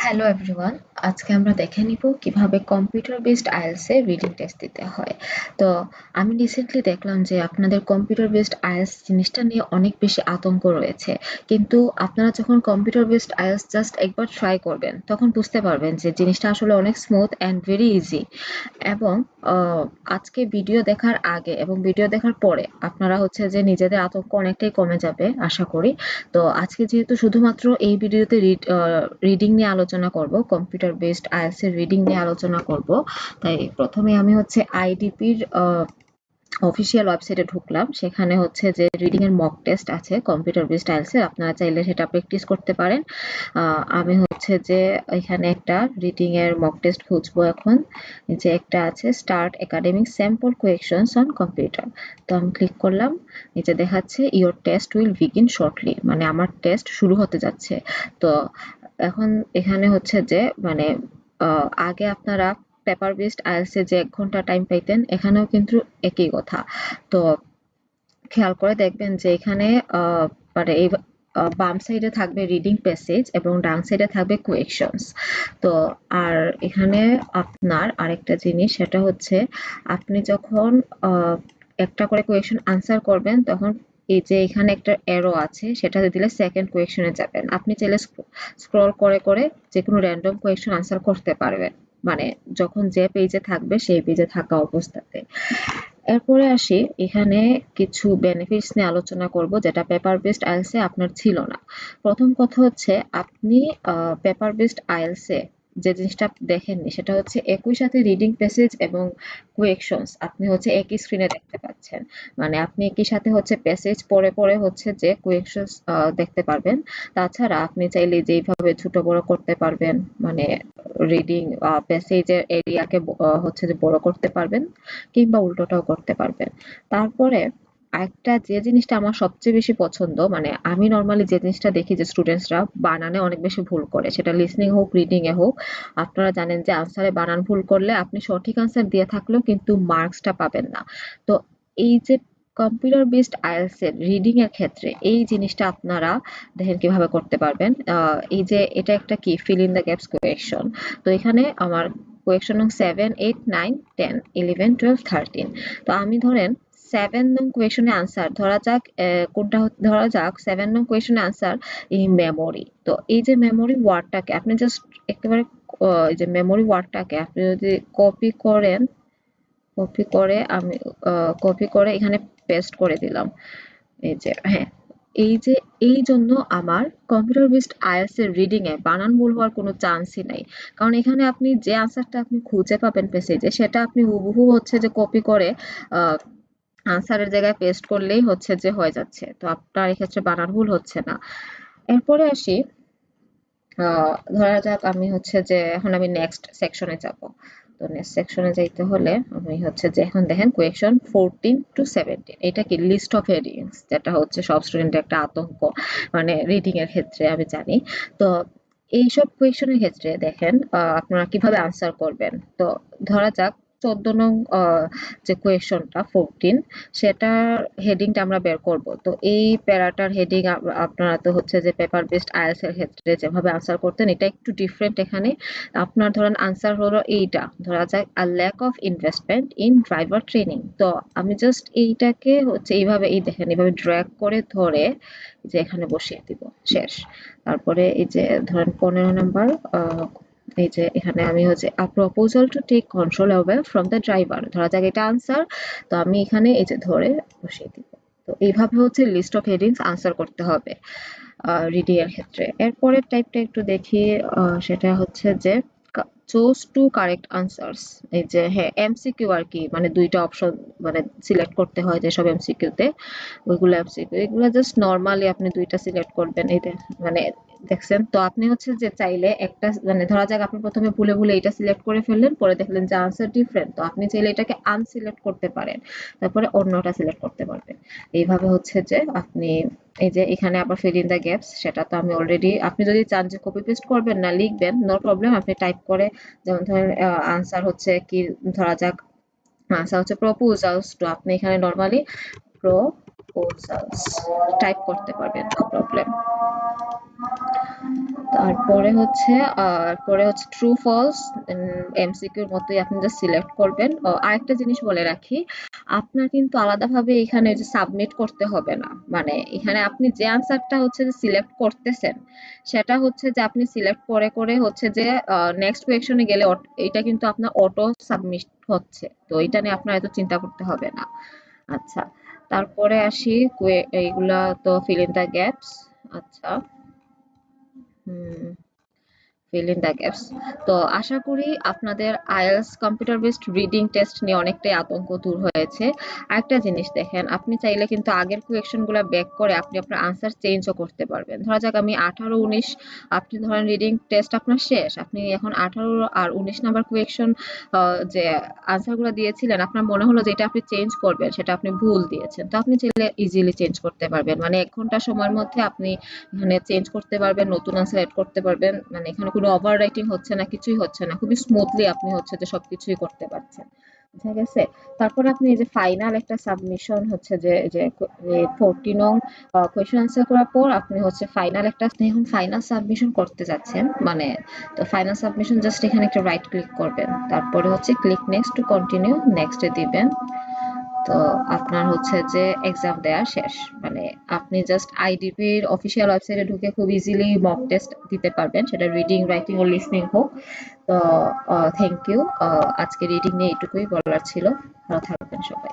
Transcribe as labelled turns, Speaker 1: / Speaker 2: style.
Speaker 1: Hello everyone, আজকে আমরা দেখে নিব কিভাবে কম্পিউটার বেসড আইএলটিএস এ রিডিং টেস্ট দিতে হয়। তো আমি রিসেন্টলি দেখলাম যে আপনাদের কম্পিউটার বেসড আইএলটিএস জিনিসটা নিয়ে অনেক বেশি আতঙ্ক রয়েছে, কিন্তু আপনারা যখন কম্পিউটার বেসড আইএলটিএস জাস্ট একবার ট্রাই করবেন তখন বুঝতে পারবেন যে জিনিসটা আসলে অনেক স্মুথ অ্যান্ড ভেরি ইজি। এবং আজকে ভিডিও দেখার আগে এবং ভিডিও দেখার পরে আপনারা হচ্ছে যে নিজেদের আতঙ্ক অনেকটাই কমে যাবে আশা করি। তো আজকে যেহেতু শুধুমাত্র এই ভিডিওতে রিডিং নিয়ে আলোচনা করব, কম্পিউটার বেসড আইএলটিএস এর রিডিং নিয়ে আলোচনা করব, তাই প্রথমে আমি হচ্ছে আইডিপির অফিসিয়াল ওয়েবসাইটে ঢুকলাম। সেখানে হচ্ছে যে রিডিং এর মক টেস্ট আছে কম্পিউটার বেসড আইএলটিএস এর, আপনারা চাইলে সেটা প্র্যাকটিস করতে পারেন। আমি হচ্ছে যে এখানে একটা রিডিং এর মক টেস্ট খুঁজবো এখন। যে একটা আছে start academic sample questions on computer, তো আমি ক্লিক করলাম। নিচে দেখাচ্ছে your test will begin shortly, মানে আমার টেস্ট শুরু হতে যাচ্ছে। তো এখন এখানে হচ্ছে যে মানে আগে আপনারা পেপার বেসড আইএলটিএস এ যে 1 ঘন্টা টাইম পাইতেন, এখানেও কিন্তু একই কথা। তো খেয়াল করে দেখবেন যে এখানে মানে এই বাম সাইডে থাকবে রিডিং প্যাসেজ এবং ডান সাইডে থাকবে কোয়েকশনস। তো আর এখানে আপনার আরেকটা জিনিস, সেটা হচ্ছে আপনি যখন একটা করে কোয়েকশন আনসার করবেন তখন এই যে এখানে একটা অ্যারো আছে, সেটাতে দিলে সেকেন্ড কোয়েকশনে যাবেন। আপনি চাইলে স্ক্রল করে করে যে কোনো র্যান্ডম কোয়েকশন আনসার করতে পারবেন, মানে যখন যে পেজে থাকবে সেই পেজে থাকা অবস্থাতে। এরপরে আসি, এখানে কিছু বেনিফিটস নিয়ে আলোচনা করব যেটা পেপার বেসড আইএলটিএস এ আপনার ছিল না। প্রথম কথা হচ্ছে আপনি পেপার বেসড আইএলটিএস এ যে জিনিসটা দেখেননি সেটা হচ্ছে একই সাথে রিডিং প্যাসেজ এবং কোয়েকশনস আপনি হচ্ছে একই স্ক্রিনে দেখতে পাচ্ছেন। মানে আপনি একই সাথে হচ্ছে প্যাসেজ পড়ে পড়ে হচ্ছে যে কোয়েকশনস দেখতে পারবেন। তাছাড়া আপনি চাইলে যেইভাবে ছোট বড় করতে পারবেন, মানে রিডিং প্যাসেজের এরিয়াকে হচ্ছে যে বড় করতে পারবেন, কিংবা উল্টোটাও করতে পারবেন। তারপরে আরেকটা যে জিনিসটা আমার সবচেয়ে বেশি পছন্দ, মানে আমি নরমালি যে জিনিসটা দেখি যে স্টুডেন্টসরা বানানে অনেক বেশি ভুল করে, সেটা লিসনিং হোক রিডিং এ হোক। আপনারা জানেন যে আনসারে বানান ভুল করলে আপনি সঠিক আনসার দিয়ে থাকলেও কিন্তু মার্কসটা পাবেন না। তো এই যে কম্পিউটার বেসড আইএলটিএস এর রিডিং এর ক্ষেত্রে এই জিনিসটা আপনারা দেখেন কিভাবে করতে পারবেন। এই যে এটা একটা কি fill in the gaps question. তো এখানে আমার কোয়েকশন নং 7, 8, 9, 10, 11, 12, 13। তো আমি ধরেন 7 নং কোয়েকশনের আনসার ধরা যাক, কোনটা ধরা যাক 7 নং কোয়েকশনের আনসার এই মেমোরি। তো এই যে মেমোরি ওয়ার্ডটাকে আপনি জাস্ট একেবারে এই যে মেমোরি ওয়ার্ডটাকে আপনি যদি কপি করেন, কপি করে আমি কপি করে এখানে পেস্ট করে দিলাম। এই যে হ্যাঁ, এই যে এই জন্য আমার কম্পিউটার বেসড আইএলটিএস এর রিডিং এ বানান ভুল হওয়ার কোনো চান্সই নাই। কারণ এখানে আপনি যে আনসারটা আপনি খুঁজে পাবেন পেসেজে, সেটা আপনি হুবহু হচ্ছে যে কপি করে আনসারের জায়গায় পেস্ট করলেই হচ্ছে যে হয়ে যাচ্ছে। তো আপনার এক্ষেত্রে বানান ভুল হচ্ছে না। এরপরে আসি, ধরা যাক আমি হচ্ছে যে এখন আমি নেক্সট সেকশনে যাব। তো নেক্সট সেকশনে যাইতে হলে আমি হচ্ছে যে এখন দেখেন কোয়েকশন 14 টু 17, এটা কি লিস্ট অফ হেডিংস, যেটা হচ্ছে সব স্টুডেন্টের একটা আতঙ্ক, মানে রিডিং এর ক্ষেত্রে আমি জানি। তো এইসব কোয়েকশনের ক্ষেত্রে দেখেন আপনারা কিভাবে আনসার করবেন। তো ধরা যাক 14 নং যে কোয়েকশনটা 14, সেটার হেডিংটা আমরা বের করব। তো এই প্যারাটার হেডিং আপনারা তো হচ্ছে যে পেপার বেসড আইএলটিএস এর ক্ষেত্রে যেভাবে আনসার করতেন এটা একটু ডিফারেন্ট এখানে। আপনার ধরেন আনসার হলো এইটা, ধরা যাক a lack of investment in driver training. তো আমি জাস্ট এইটাকে হচ্ছে এইভাবে, এই দেখেন এইভাবে ড্র্যাগ করে ধরে যে এখানে বসিয়ে দিব, শেষ। তারপরে এই যে ধরেন 15 নাম্বার, এই যে এখানে আমি হচ্ছে a proposal to take control away from the driver, ধরা যাক এটা আনসার। তো আমি এখানে এই যে ধরে বসিয়ে দিব। তো এইভাবে হচ্ছে লিস্ট অফ হেডিংস আনসার করতে হবে রিডিং এর ক্ষেত্রে। এরপরের টাইপটা একটু দেখি, সেটা হচ্ছে যে চুজ টু কারেক্ট আনসার্স। এই যে হ্যাঁ এমসিকিউ আর কি, মানে দুইটা অপশন মানে সিলেক্ট করতে হয় যেসব এমসিকিউ তে, ওইগুলো এমসিকিউ, এগুলো জাস্ট নরমালি আপনি দুইটা সিলেক্ট করবেন। এই মানে দেখছেন তো আপনি হচ্ছে যে চাইলে একটা, মানে ধরা যাক আপনি প্রথমে ভুলে ভুলে এটা সিলেক্ট করে ফেললেন, পরে দেখলেন যে আনসার ডিফারেন্ট, তো আপনি চাইলে এটাকে আনসিলেক্ট করতে পারেন, তারপরে অন্যটা সিলেক্ট করতে পারবেন। এইভাবে হচ্ছে যে আপনি এই যে এখানে আবার ফিল ইন দ্য গ্যাপস, সেটা তো আমি অলরেডি, আপনি যদি চান যে কপি পেস্ট করবেন না লিখবেন, নো প্রবলেম, আপনি টাইপ করে, যেমন ধরেন আনসার হচ্ছে কি, ধরা যাক আনসার হচ্ছে প্রপোজালস, তো আপনি এখানে নরমালি প্রপোজালস টাইপ করতে পারবেন, নো প্রবলেম। তো আর পরে হচ্ছে ট্রু ফলস, এমসিকিউর মতোই আপনি জাস্ট সিলেক্ট করবেন। আরেকটা জিনিস বলে রাখি, আপনার কিন্তু আলাদাভাবে এখানে যে সাবমিট করতে হবে না। মানে এখানে আপনি যে আনসারটা হচ্ছে যে সিলেক্ট করতেছেন, সেটা হচ্ছে যে আপনি সিলেক্ট করে হচ্ছে যে নেক্সট কোয়েকশনে গেলে এটা কিন্তু আপনার অটো সাবমিট হচ্ছে। তো এটা নিয়ে আপনার এত চিন্তা করতে হবে না। আচ্ছা, তারপরে আসি এইগুলা তো ফিল ইন দ্য গ্যাপস। আচ্ছা, হুম, fill in the gaps। তো আশা করি আপনাদের IELTS computer based reading test নিয়ে অনেকটাই আতঙ্ক দূর হয়েছে। আরেকটা জিনিস দেখেন, আপনি চাইলে কিন্তু আগের কোয়েকশন গুলা ব্যাক করে আপনি আপনার আনসার চেঞ্জও করতে পারবেন। ধরা যাক আমি 18-19, আপনি ধরেন রিডিং টেস্ট আপনার শেষ, আপনি এখন 18 আর 19 নাম্বার কোয়েকশন যে আনসার গুলো দিয়েছিলেন, আপনার মনে হলো যে এটা আপনি চেঞ্জ করবেন, সেটা আপনি ভুল দিয়েছেন, তো আপনি চাইলে ইজিলি চেঞ্জ করতে পারবেন। মানে 1 ঘন্টা সময়ের মধ্যে আপনি এখানে চেঞ্জ করতে পারবেন, নতুন আনসার এড করতে পারবেন। মানে এখানে কোনো ওভার রাইটিং হচ্ছে না, কিছুই হচ্ছে না, খুবই স্মুথলি আপনি হচ্ছে যে সবকিছুই করতে পারছেন। বুঝা গেছে? তারপর আপনি এই যে ফাইনাল একটা সাবমিশন হচ্ছে যে 40 নং কোয়েশ্চেন আনসার করার পর আপনি হচ্ছে ফাইনাল একটা, আপনি এখন ফাইনাল সাবমিশন করতে যাচ্ছেন। মানে তো ফাইনাল সাবমিশন জাস্ট এখানে একটা রাইট ক্লিক করবেন, তারপরে হচ্ছে ক্লিক নেক্সট টু কন্টিনিউ, নেক্সটে দিবেন। তো আপনার হচ্ছে যে এক্সাম দেওয়া শেষ। মানে আপনি জাস্ট আইডিপির অফিসিয়াল ওয়েবসাইটে ঢুকে খুব ইজিলি মক টেস্ট দিতে পারবেন, সেটা রিডিং, রাইটিং ও লিসনিং হোক। তো থ্যাংক ইউ। আজকে রিডিং নিয়ে এটুকুই বলার ছিল। ভালো থাকবেন সবাই।